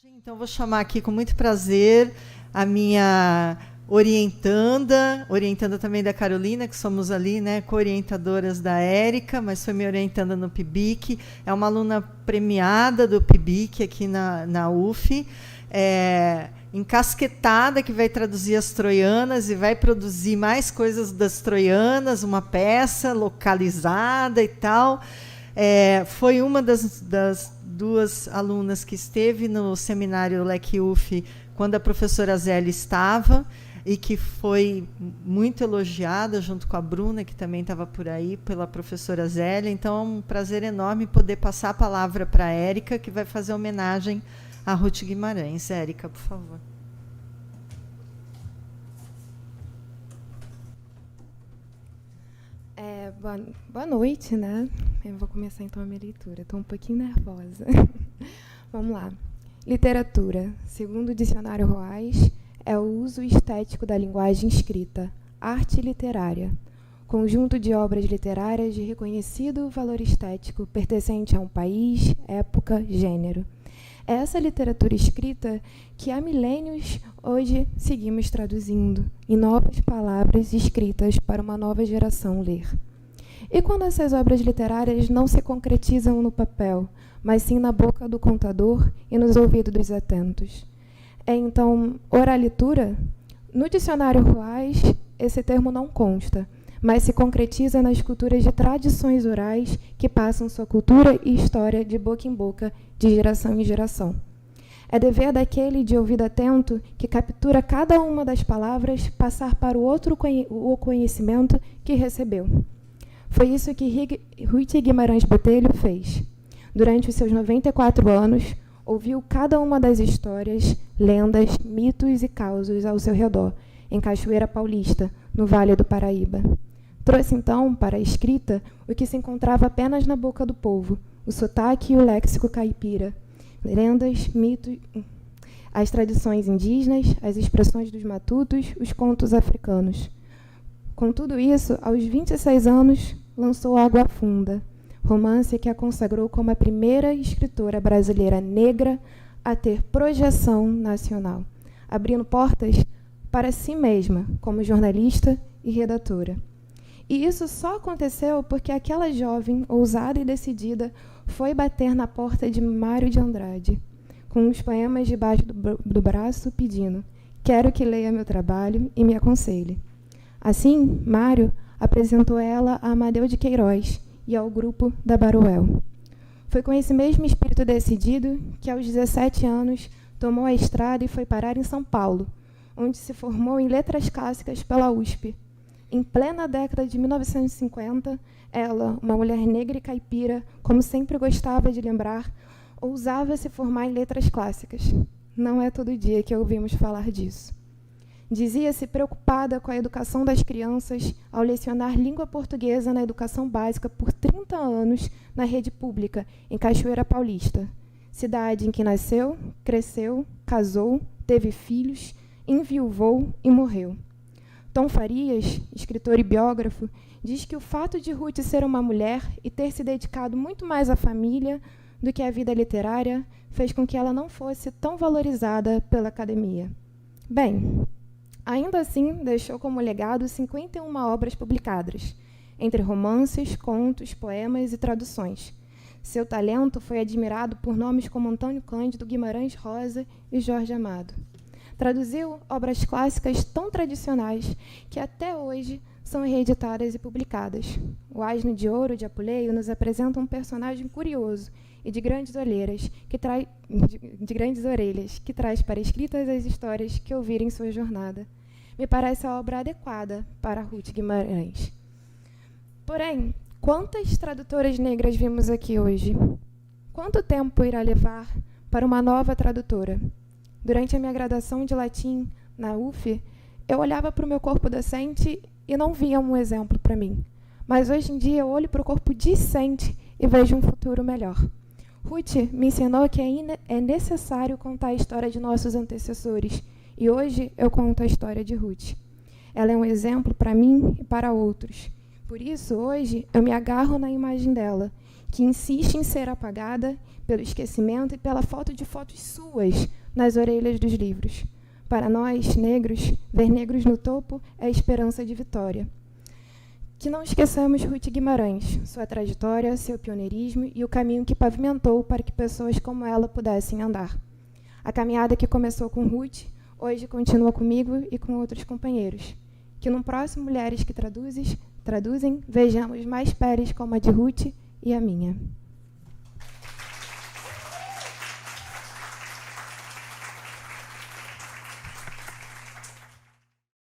Então, vou chamar aqui com muito prazer a minha orientanda também da Carolina, que somos ali, né, co-orientadoras da Érica, mas foi minha orientanda no PIBIC, é uma aluna premiada do PIBIC aqui na UF, encasquetada, que vai traduzir as troianas e vai produzir mais coisas das troianas, uma peça localizada e tal. Foi uma das duas alunas que esteve no seminário LEC UF quando a professora Zélia estava e que foi muito elogiada junto com a Bruna, que também estava por aí, pela professora Zélia. Então, é um prazer enorme poder passar a palavra para a Érica, que vai fazer homenagem a Ruth Guimarães. Érica, por favor. Boa noite, né? Eu vou começar então a minha leitura. Estou um pouquinho nervosa. Vamos lá. Literatura, segundo o dicionário Roais, é o uso estético da linguagem escrita, arte literária, conjunto de obras literárias de reconhecido valor estético, pertencente a um país, época, gênero. É essa literatura escrita que há milênios hoje seguimos traduzindo em novas palavras escritas para uma nova geração ler. E quando essas obras literárias não se concretizam no papel, mas sim na boca do contador e nos ouvidos dos atentos? É então oralitura? No dicionário Ruais, esse termo não consta, mas se concretiza nas culturas de tradições orais que passam sua cultura e história de boca em boca, de geração em geração. É dever daquele de ouvido atento que captura cada uma das palavras passar para o outro o conhecimento que recebeu. Foi isso que Ruth Guimarães Botelho fez. Durante os seus 94 anos, ouviu cada uma das histórias, lendas, mitos e causos ao seu redor, em Cachoeira Paulista, no Vale do Paraíba. Trouxe, então, para a escrita o que se encontrava apenas na boca do povo, o sotaque e o léxico caipira, lendas, mitos, as tradições indígenas, as expressões dos matutos, os contos africanos. Com tudo isso, aos 26 anos, lançou Água Funda, romance que a consagrou como a primeira escritora brasileira negra a ter projeção nacional, abrindo portas para si mesma, como jornalista e redatora. E isso só aconteceu porque aquela jovem, ousada e decidida, foi bater na porta de Mário de Andrade, com os poemas debaixo do braço, pedindo: quero que leia meu trabalho e me aconselhe. Assim, Mário apresentou ela a Amadeu de Queiroz e ao grupo da Baruel. Foi com esse mesmo espírito decidido que, aos 17 anos, tomou a estrada e foi parar em São Paulo, onde se formou em Letras Clássicas pela USP. Em plena década de 1950, ela, uma mulher negra e caipira, como sempre gostava de lembrar, ousava se formar em letras clássicas. Não é todo dia que ouvimos falar disso. Dizia-se preocupada com a educação das crianças ao lecionar língua portuguesa na educação básica por 30 anos na rede pública, em Cachoeira Paulista, cidade em que nasceu, cresceu, casou, teve filhos, enviuvou e morreu. Tom Farias, escritor e biógrafo, diz que o fato de Ruth ser uma mulher e ter se dedicado muito mais à família do que à vida literária fez com que ela não fosse tão valorizada pela academia. Bem, ainda assim, deixou como legado 51 obras publicadas, entre romances, contos, poemas e traduções. Seu talento foi admirado por nomes como Antônio Cândido, Guimarães Rosa e Jorge Amado. Traduziu obras clássicas tão tradicionais que até hoje são reeditadas e publicadas. O Asno de Ouro, de Apuleio, nos apresenta um personagem curioso e de grandes orelhas, que traz para escritas as histórias que ouviram em sua jornada. Me parece a obra adequada para Ruth Guimarães. Porém, quantas tradutoras negras vimos aqui hoje? Quanto tempo irá levar para uma nova tradutora? Durante a minha graduação de latim na UF, eu olhava para o meu corpo docente e não via um exemplo para mim. Mas hoje em dia eu olho para o corpo discente e vejo um futuro melhor. Ruth me ensinou que é necessário contar a história de nossos antecessores, e hoje eu conto a história de Ruth. Ela é um exemplo para mim e para outros. Por isso, hoje, eu me agarro na imagem dela, que insiste em ser apagada pelo esquecimento e pela falta de fotos suas nas orelhas dos livros. Para nós, negros, ver negros no topo é esperança de vitória. Que não esqueçamos Ruth Guimarães, sua trajetória, seu pioneirismo e o caminho que pavimentou para que pessoas como ela pudessem andar. A caminhada que começou com Ruth, hoje continua comigo e com outros companheiros. Que no próximo Mulheres que Traduzem, vejamos mais peles como a de Ruth e a minha.